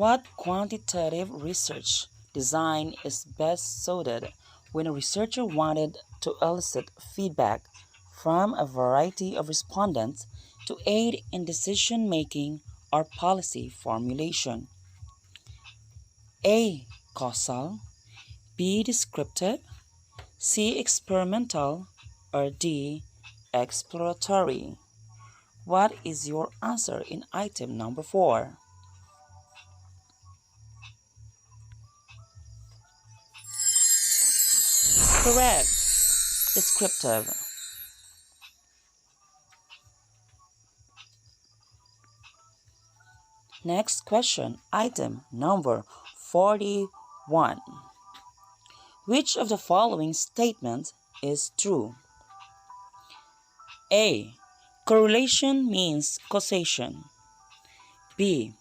What quantitative research design is best suited when a researcher wanted to elicit feedback from a variety of respondents to aid in decision making or policy formulation? A. Causal, B. Descriptive, C. Experimental, or D. Exploratory. What is your answer in item number 4? Correct. Descriptive. Next question, item number 41. Which of the following statements is true? A. Correlation means causation. B.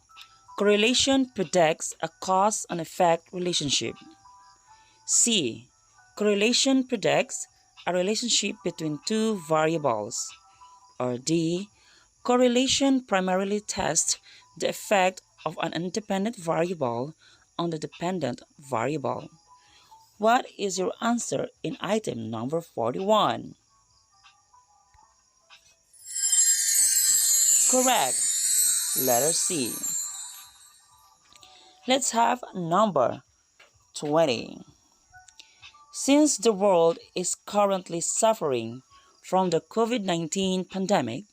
Correlation predicts a cause and effect relationship. C. Correlation predicts a relationship between two variables. Or D. Correlation primarily tests the effect of an independent variable on the dependent variable. What is your answer in item number 41? Correct. Letter C. Let's have number 20. Since the world is currently suffering from the COVID-19 pandemic,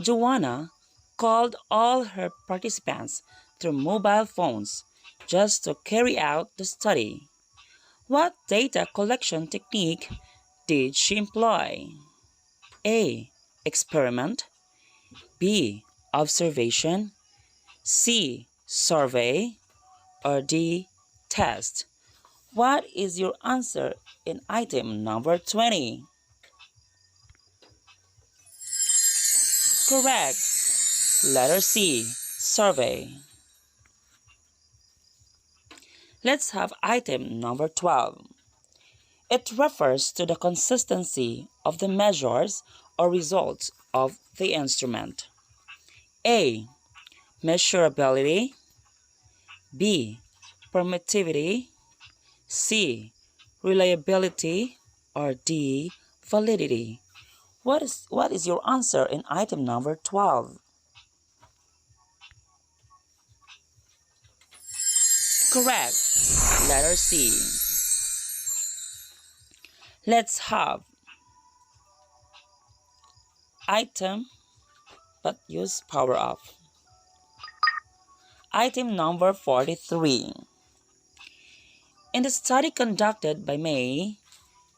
Joanna called all her participants through mobile phones just to carry out the study. What data collection technique did she employ? A. Experiment, B. Observation, C. Survey, or D. Test. What is your answer in item number 20? Correct. Letter C. Survey. Let's have item number 12. It refers to the consistency of the measures or results of the instrument. A. Measurability, B. Permittivity, C. Reliability, or D. Validity. What is your answer in item number 12? Correct. Letter C. Let's have item but use power off. Item number 43. In the study conducted by May,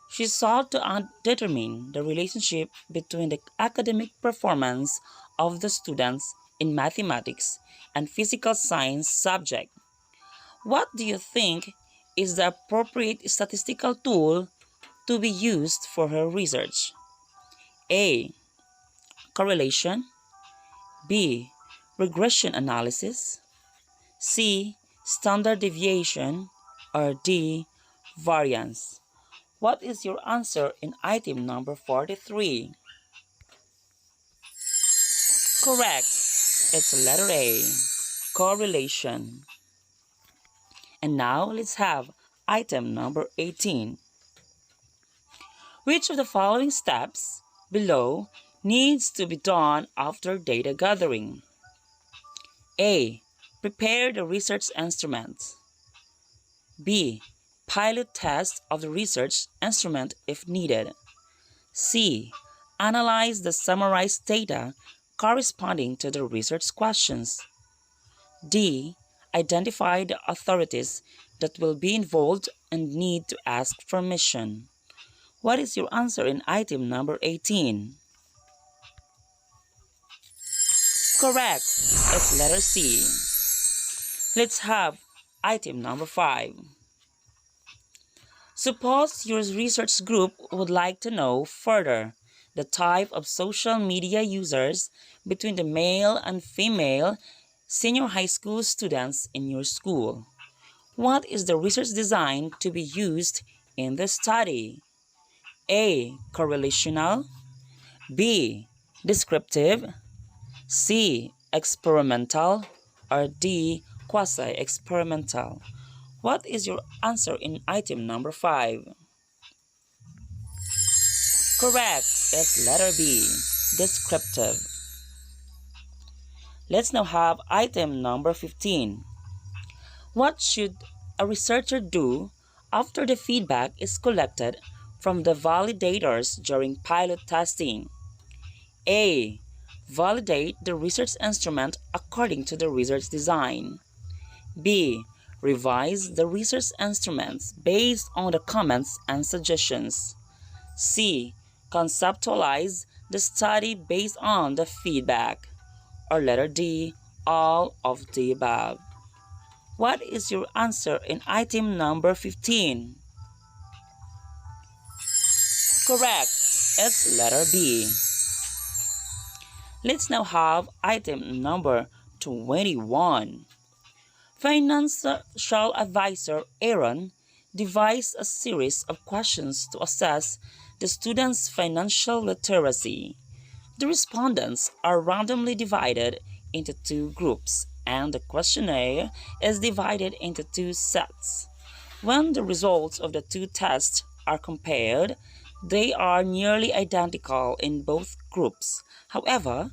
she sought to determine the relationship between the academic performance of the students in mathematics and physical science subject. What do you think is the appropriate statistical tool to be used for her research? A. Correlation, B. Regression analysis, C. Standard deviation, or D. Variance. What is your answer in item number 43? Correct. It's letter A. Correlation. And now let's have item number 18. Which of the following steps below needs to be done after data gathering? A. Prepare the research instrument. B. Pilot test of the research instrument if needed. C. Analyze the summarized data corresponding to the research questions. D. Identify the authorities that will be involved and need to ask permission. What is your answer in item number 18? Correct. It's letter C. Let's have item number 5. Suppose your research group would like to know further the type of social media users between the male and female senior high school students in your school. What is the research design to be used in the study? A. Correlational, B. Descriptive, C. Experimental, or D. quasi-experimental. What is your answer in item number 5? Correct, it's letter B, descriptive. Let's now have item number 15. What should a researcher do after the feedback is collected from the validators during pilot testing? A. Validate the research instrument according to the research design. B. Revise the research instruments based on the comments and suggestions. C. Conceptualize the study based on the feedback. Or letter D. All of the above. What is your answer in item number 15? Correct. It's letter B. Let's now have item number 21. Financial advisor Aaron devised a series of questions to assess the students' financial literacy. The respondents are randomly divided into 2 groups, and the questionnaire is divided into 2 sets. When the results of the 2 tests are compared, they are nearly identical in both groups. However,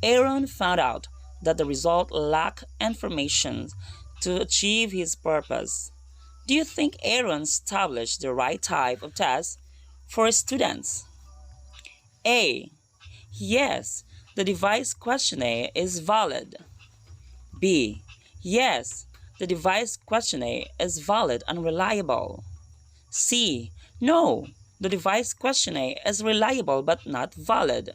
Aaron found out that the result lacked information to achieve his purpose. Do you think Aaron established the right type of test for his students? A. Yes, the device questionnaire is valid. B. Yes, the device questionnaire is valid and reliable. C. No, the device questionnaire is reliable but not valid.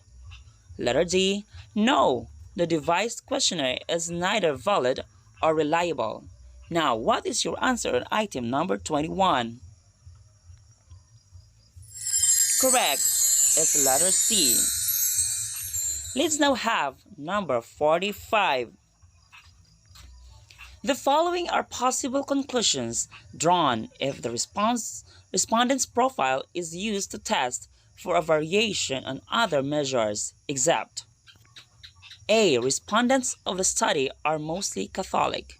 Letter D. No, the device questionnaire is neither valid or reliable. Now, what is your answer on item number 21? Correct. It's letter C. Let's now have number 45. The following are possible conclusions drawn if the respondent's profile is used to test for a variation on other measures, except A. Respondents of the study are mostly Catholic.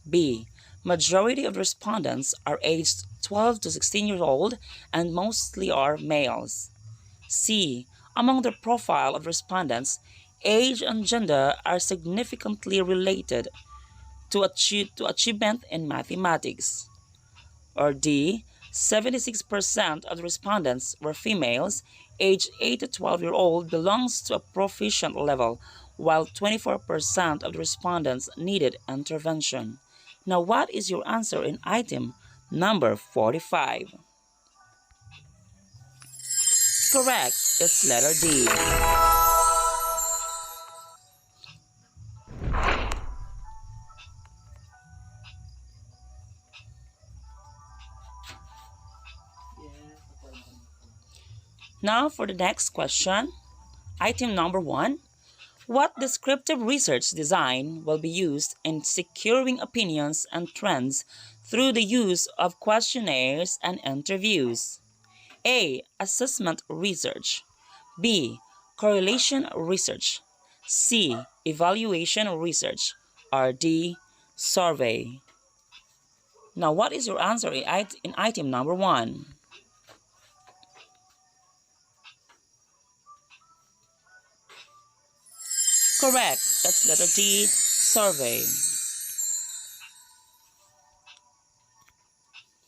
B. Majority of respondents are aged 12 to 16 years old and mostly are males. C. Among the profile of respondents, age and gender are significantly related to achievement in mathematics. Or D. 76% of the respondents were females, aged 8 to 12-year-old belongs to a proficient level, while 24% of the respondents needed intervention. Now, what is your answer in item number 45? Correct, it's letter D. Now for the next question, item number 1. What descriptive research design will be used in securing opinions and trends through the use of questionnaires and interviews? A. Assessment research. B. Correlation research. C. Evaluation research. Or D. Survey. Now, what is your answer in item number 1? Correct. That's letter D. Survey.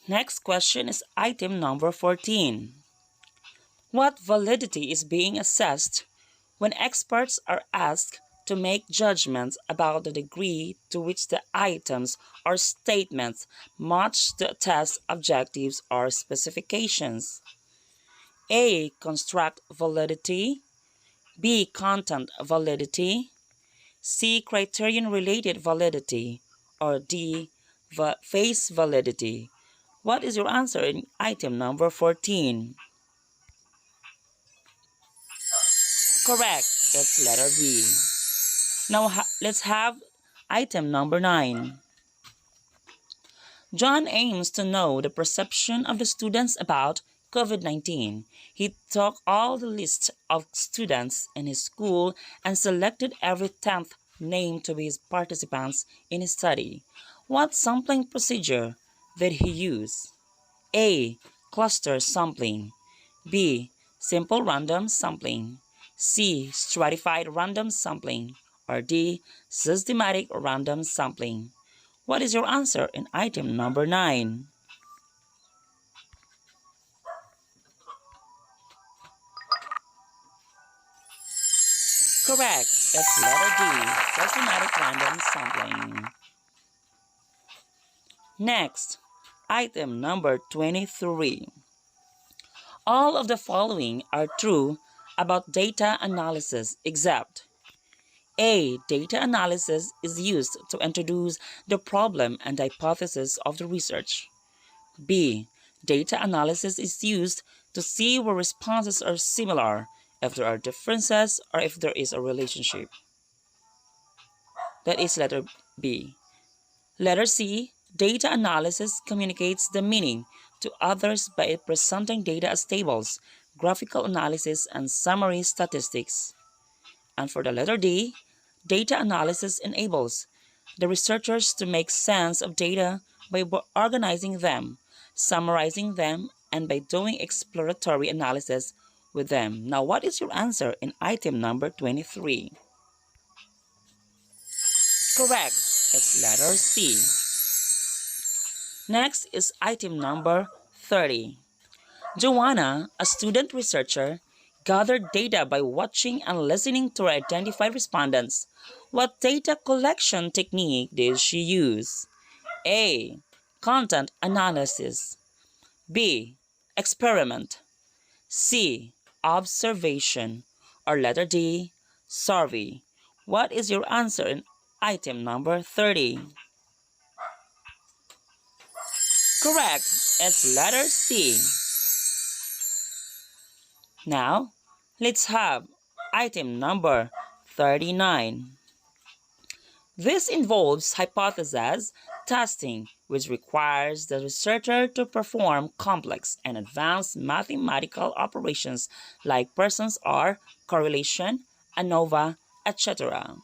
Next question is item number 14. What validity is being assessed when experts are asked to make judgments about the degree to which the items or statements match the test objectives or specifications? A. Construct validity. B. Content validity. C. Criterion-related validity. Or D. Face validity. What is your answer in item number 14? Correct. It's letter B. Now let's have item number 9. John aims to know the perception of the students about COVID-19. He took all the list of students in his school and selected every 10th named to his participants in his study. What sampling procedure did he use? A. Cluster sampling. B. Simple random sampling. C. Stratified random sampling. Or D. Systematic random sampling. What is your answer in item number 9? Correct. It's letter D. Systematic random sampling. Next, item number 23. All of the following are true about data analysis except A. Data analysis is used to introduce the problem and hypothesis of the research. B. Data analysis is used to see where responses are similar, if there are differences, or if there is a relationship. That is letter B. Letter C. Data analysis communicates the meaning to others by presenting data as tables, graphical analysis, and summary statistics. And for the letter D, data analysis enables the researchers to make sense of data by organizing them, summarizing them, and by doing exploratory analysis with them. Now, what is your answer in item number 23? Correct. It's letter C. Next is item number 30. Joanna, a student researcher, gathered data by watching and listening to her identified respondents. What data collection technique did she use? A. Content analysis. B. Experiment. C. Observation. Or letter D. Survey. What is your answer in item number 30? Correct. It's letter C. Now, let's have item number 39. This involves hypothesis testing, which requires the researcher to perform complex and advanced mathematical operations like Pearson's R, correlation, ANOVA, etc.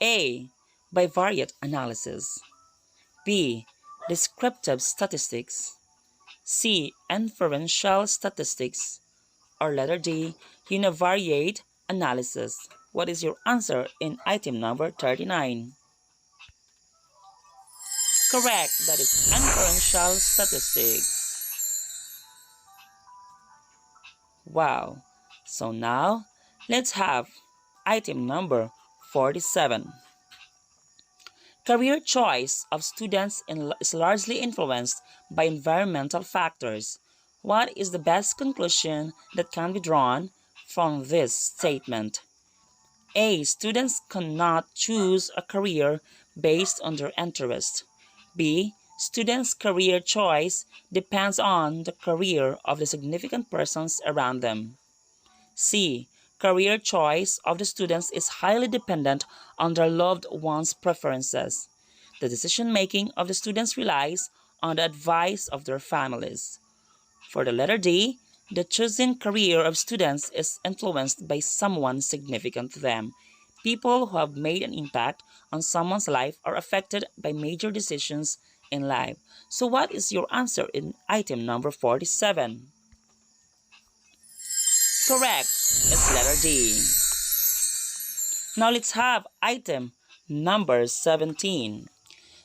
A. Bivariate analysis. B. Descriptive statistics. C. Inferential statistics. Or letter D. Univariate analysis. What is your answer in item number 39? Correct, that is inferential statistics. Wow. So now, let's have item number 47. Career choice of students is largely influenced by environmental factors. What is the best conclusion that can be drawn from this statement? A. Students cannot choose a career based on their interest. B. Students' career choice depends on the career of the significant persons around them. C. Career choice of the students is highly dependent on their loved ones' preferences. The decision-making of the students relies on the advice of their families. For the letter D, the chosen career of students is influenced by someone significant to them. People who have made an impact on someone's life are affected by major decisions in life. So what is your answer in item number 47? Correct. It's letter D. Now let's have item number 17.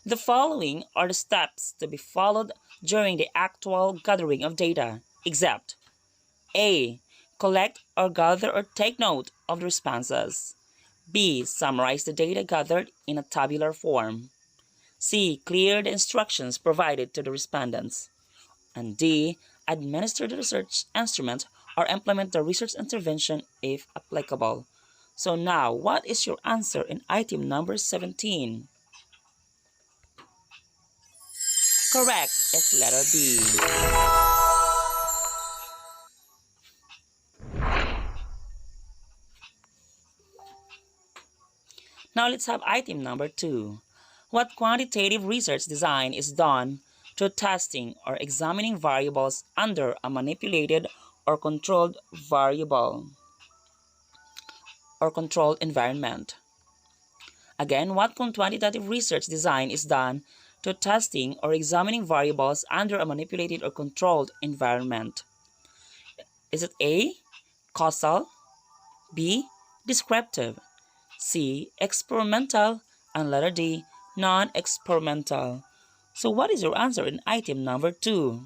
The following are the steps to be followed during the actual gathering of data, except A. Collect or gather or take note of the responses. B. Summarize the data gathered in a tabular form. C. Clear the instructions provided to the respondents. And D. Administer the research instrument or implement the research intervention if applicable. So now, what is your answer in item number 17? Correct, it's letter B. Now let's have item number 2. What quantitative research design is done through testing or examining variables under a manipulated or controlled variable or controlled environment? Again, what quantitative research design is done to testing or examining variables under a manipulated or controlled environment? Is it A, causal, B, descriptive, C, experimental, and letter D, non-experimental? So what is your answer in item number 2?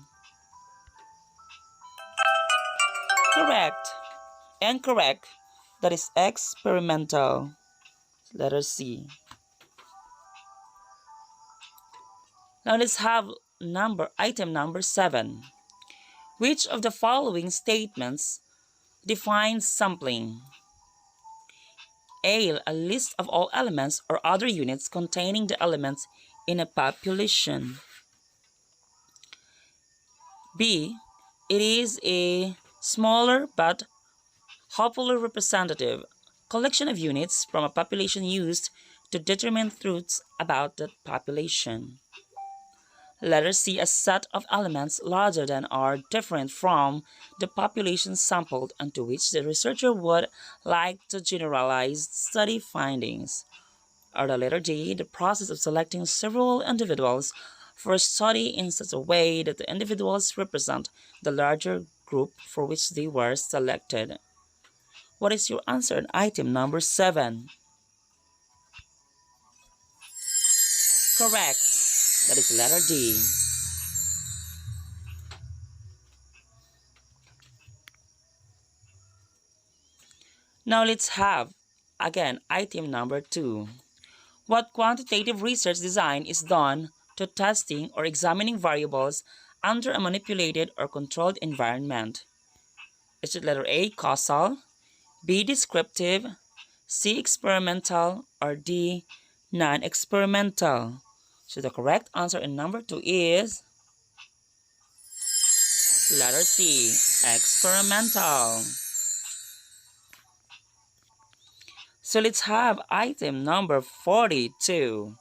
Correct. And correct. That is experimental. Letter C. Now let's have item number 7. Which of the following statements defines sampling? A. A list of all elements or other units containing the elements in a population. B. It is a smaller but hopefully representative collection of units from a population used to determine truths about that population. Letter C. A set of elements larger than or different from the population sampled and to which the researcher would like to generalize study findings. Or the letter D. The process of selecting several individuals for a study in such a way that the individuals represent the larger group for which they were selected. What is your answer in item number 7? Correct. That is letter D. Now let's have, again, item number 2. What quantitative research design is done to testing or examining variables under a manipulated or controlled environment? Is it letter A, causal, B, descriptive, C, experimental, or D, non-experimental? So the correct answer in number 2 is letter C, experimental. So let's have item number 42.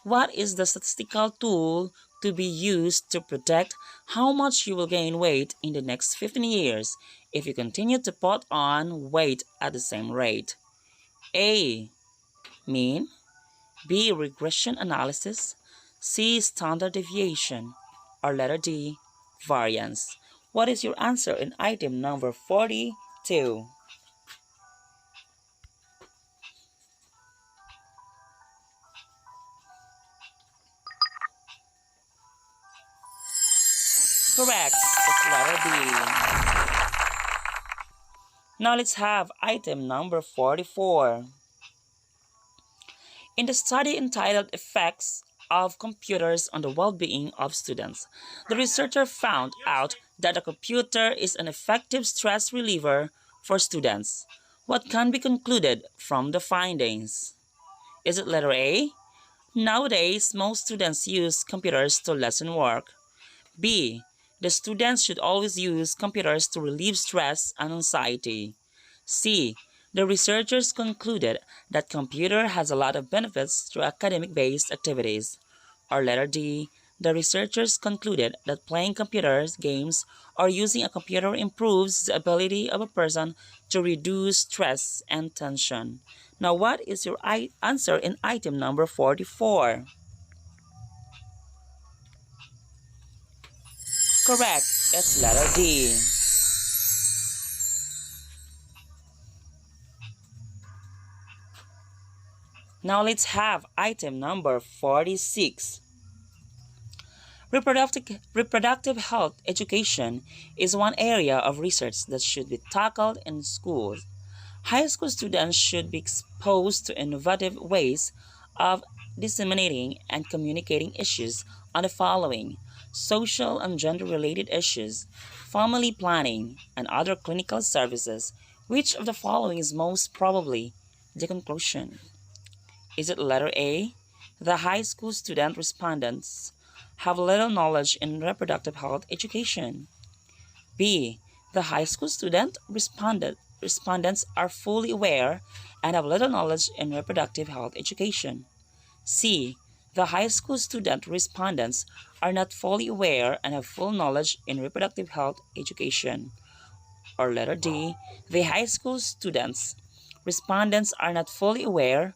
What is the statistical tool to be used to predict how much you will gain weight in the next 15 years if you continue to put on weight at the same rate? A. Mean, B. Regression analysis, C. Standard deviation, or letter D. Variance. What is your answer in item number 42? Correct. It's letter B. Now let's have item number 44. In the study entitled Effects of Computers on the Well-Being of Students, the researcher found out that a computer is an effective stress reliever for students. What can be concluded from the findings? Is it letter A? Nowadays, most students use computers to lesson work. B. The students should always use computers to relieve stress and anxiety. C. The researchers concluded that computer has a lot of benefits to academic-based activities. Or letter D. The researchers concluded that playing computer games or using a computer improves the ability of a person to reduce stress and tension. Now, what is your answer in item number 44? Correct. It's letter D. Now let's have item number 46. Reproductive health education is one area of research that should be tackled in schools. High school students should be exposed to innovative ways of disseminating and communicating issues on the following: social and gender-related issues, family planning, and other clinical services. Which of the following is most probably the conclusion? Is it letter A? The high school student respondents have little knowledge in reproductive health education. B. The high school student respondents are fully aware and have little knowledge in reproductive health education. C. The high school student respondents are not fully aware and have full knowledge in reproductive health education. Or letter D. The high school students respondents are not fully aware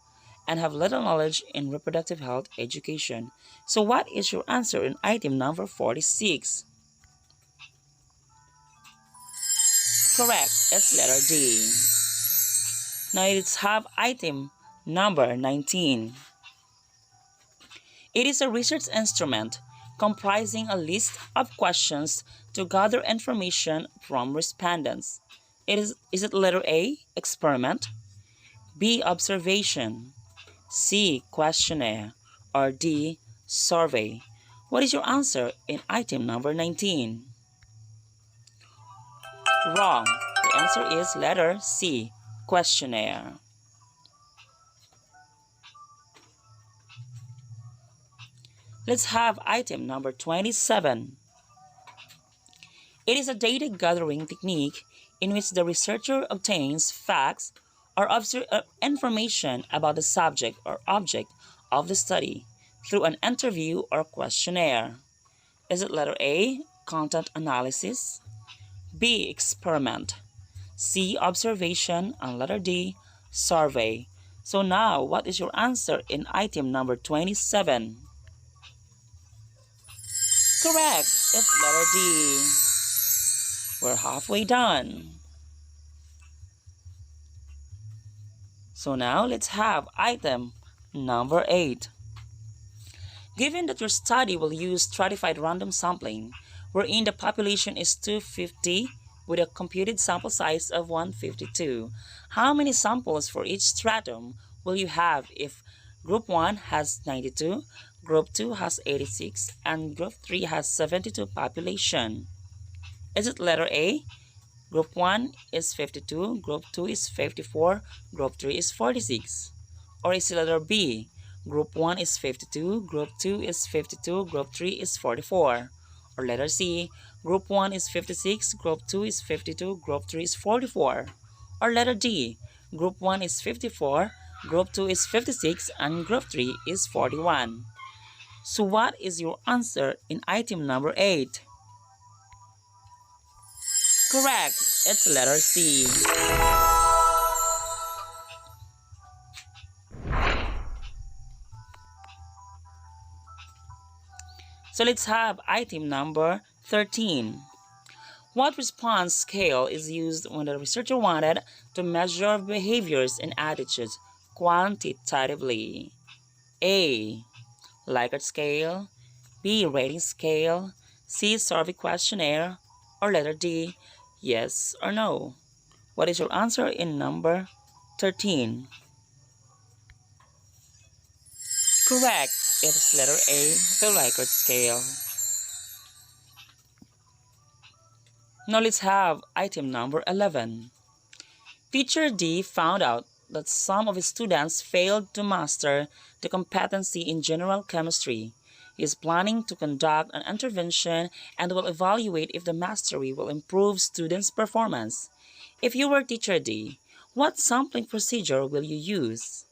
and have little knowledge in reproductive health education. So what is your answer in item number 46? Correct, it's letter D. Now let's have item number 19. It is a research instrument comprising a list of questions to gather information from respondents. Is it letter A, experiment, B, observation, C, questionnaire, or D, survey? What is your answer in item number 19? Wrong. The answer is letter C, questionnaire. Let's have item number 27. It is a data gathering technique in which the researcher obtains facts or information about the subject or object of the study through an interview or questionnaire. Is it letter A, content analysis, B, experiment, C, observation, and letter D, survey? So now, what is your answer in item number 27? Correct, it's letter D. We're halfway done. So now let's have item number 8. Given that your study will use stratified random sampling, wherein the population is 250 with a computed sample size of 152, how many samples for each stratum will you have if Group 1 has 92, Group 2 has 86, and Group 3 has 72 population? Is it letter A? Group 1 is 52, Group 2 is 54, Group 3 is 46. Or is it letter B? Group 1 is 52, Group 2 is 52, Group 3 is 44. Or letter C, Group 1 is 56, Group 2 is 52, Group 3 is 44. Or letter D, Group 1 is 54, Group 2 is 56, and Group 3 is 41. So what is your answer in item number 8? Correct, it's letter C. So let's have item number 13. What response scale is used when the researcher wanted to measure behaviors and attitudes quantitatively? A, Likert scale, B, rating scale, C, survey questionnaire, or letter D, yes or no? What is your answer in number 13? Correct, it is letter A, the Likert scale. Now let's have item number 11. Teacher D found out that some of his students failed to master the competency in general chemistry. He is planning to conduct an intervention and will evaluate if the mastery will improve students' performance. If you were Teacher D, what sampling procedure will you use?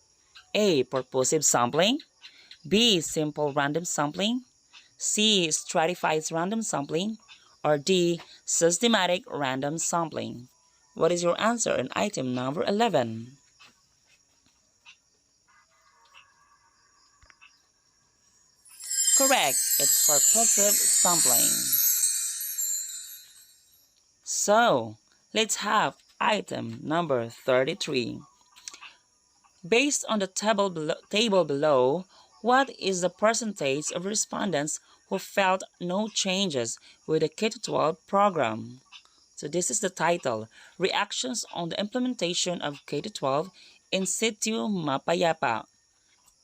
A, purposive sampling, B, simple random sampling, C, stratified random sampling, or D, systematic random sampling? What is your answer in item number 11? Correct, it's purposive sampling. So, let's have item number 33. Based on the table below, what is the percentage of respondents who felt no changes with the K-12 program? So this is the title, Reactions on the Implementation of K-12 in situ Mapayapa.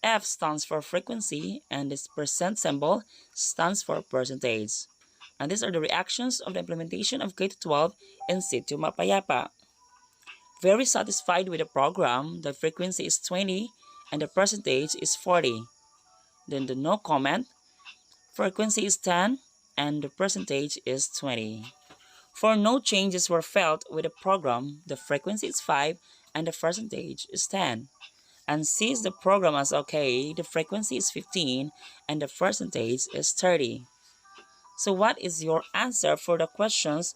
F stands for frequency and this percent symbol stands for percentage. And these are the reactions of the implementation of K-12 in situ Mapayapa. Very satisfied with the program, the frequency is 20 and the percentage is 40. Then the no comment, frequency is 10 and the percentage is 20. For no changes were felt with the program, the frequency is 5 and the percentage is 10. And since the program is okay, the frequency is 15 and the percentage is 30. So what is your answer for the questions?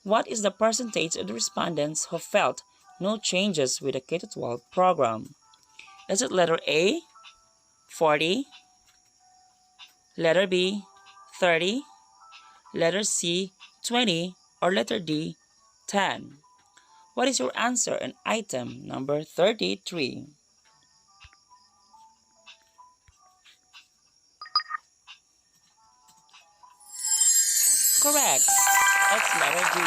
What is the percentage of the respondents who felt no changes with the K-12 program? Is it letter A, 40, letter B, 30, letter C, 20, or letter D, 10? What is your answer in item number 33? Correct. It's letter D.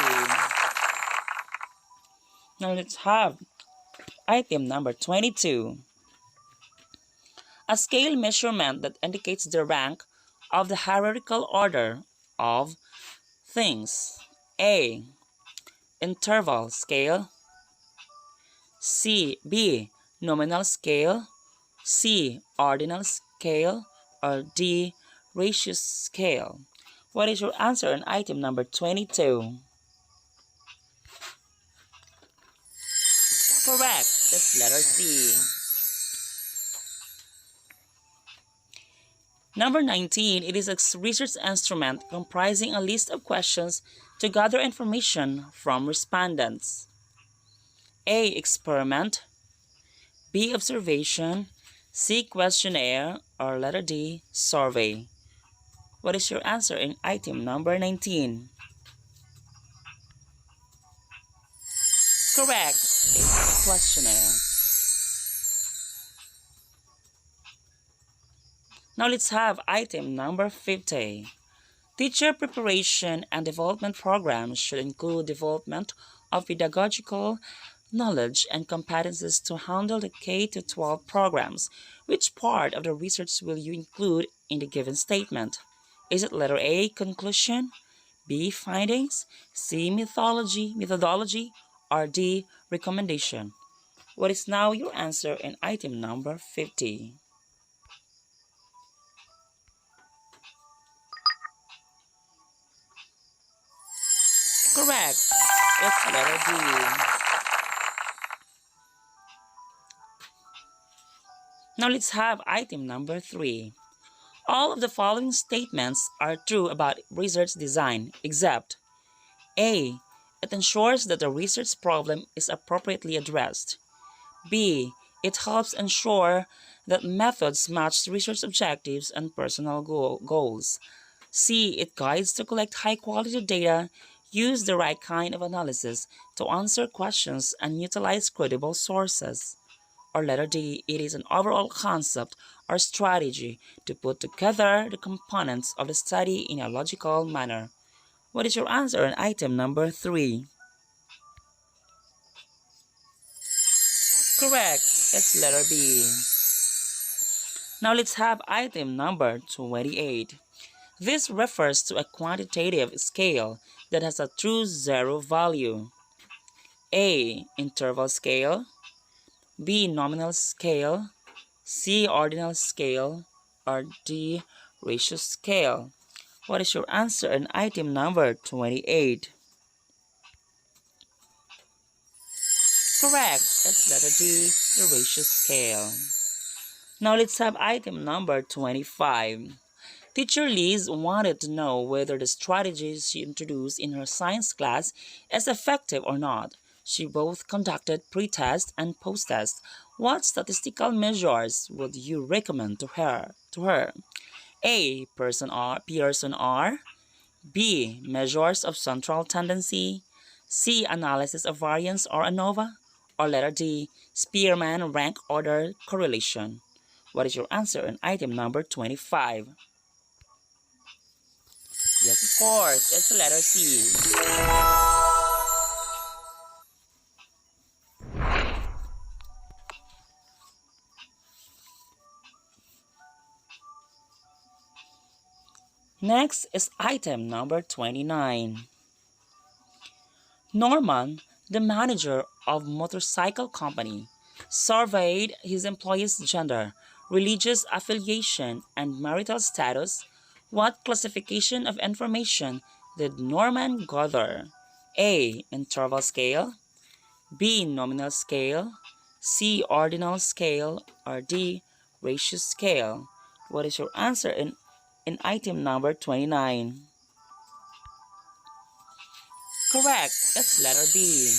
Now let's have item number 22. A scale measurement that indicates the rank of the hierarchical order of things. A. Interval scale. B. Nominal scale. C. Ordinal scale. Or D. Ratio scale. What is your answer on item number 22? Correct. That's letter C. Number 19, it is a research instrument comprising a list of questions to gather information from respondents. A. Experiment. B. Observation. C. Questionnaire. Or letter D. Survey. What is your answer in item number 19? Correct. It's questionnaire. Now let's have item number 50. Teacher preparation and development programs should include development of pedagogical knowledge and competencies to handle the K-12 programs. Which part of the research will you include in the given statement? Is it letter A, conclusion, B, findings, C, methodology, or D, recommendation? What is now your answer in item number 50? Correct. It's letter D. Now let's have item number 3. All of the following statements are true about research design, except A. It ensures that the research problem is appropriately addressed. B. It helps ensure that methods match research objectives and personal goals. C. It guides to collect high-quality data, use the right kind of analysis to answer questions, and utilize credible sources. Or letter D, it is an overall concept or strategy to put together the components of the study in a logical manner. What is your answer on item number 3? Correct. It's letter B. Now let's have item number 28. This refers to a quantitative scale that has a true zero value. A. Interval scale. B. Nominal scale. C. Ordinal scale. Or D. Ratio scale. What is your answer on item number 28? Correct. It's letter D, the ratio scale. Now let's have item number 25. Teacher Liz wanted to know whether the strategies she introduced in her science class is effective or not. She both conducted pre-test and post-test. What statistical measures would you recommend to her? A. Pearson R. B. Measures of central tendency. C. Analysis of variance or ANOVA. Or letter D. Spearman rank order correlation. What is your answer on item number 25? Yes, of course. It's the letter C. Next is item number 29. Norman, the manager of motorcycle company, surveyed his employees' gender, religious affiliation, and marital status. What classification of information did Norman gather? A. Interval scale. B. Nominal scale. C. Ordinal scale. Or D. Ratio scale. What is your answer in item number 29? Correct. It's letter B.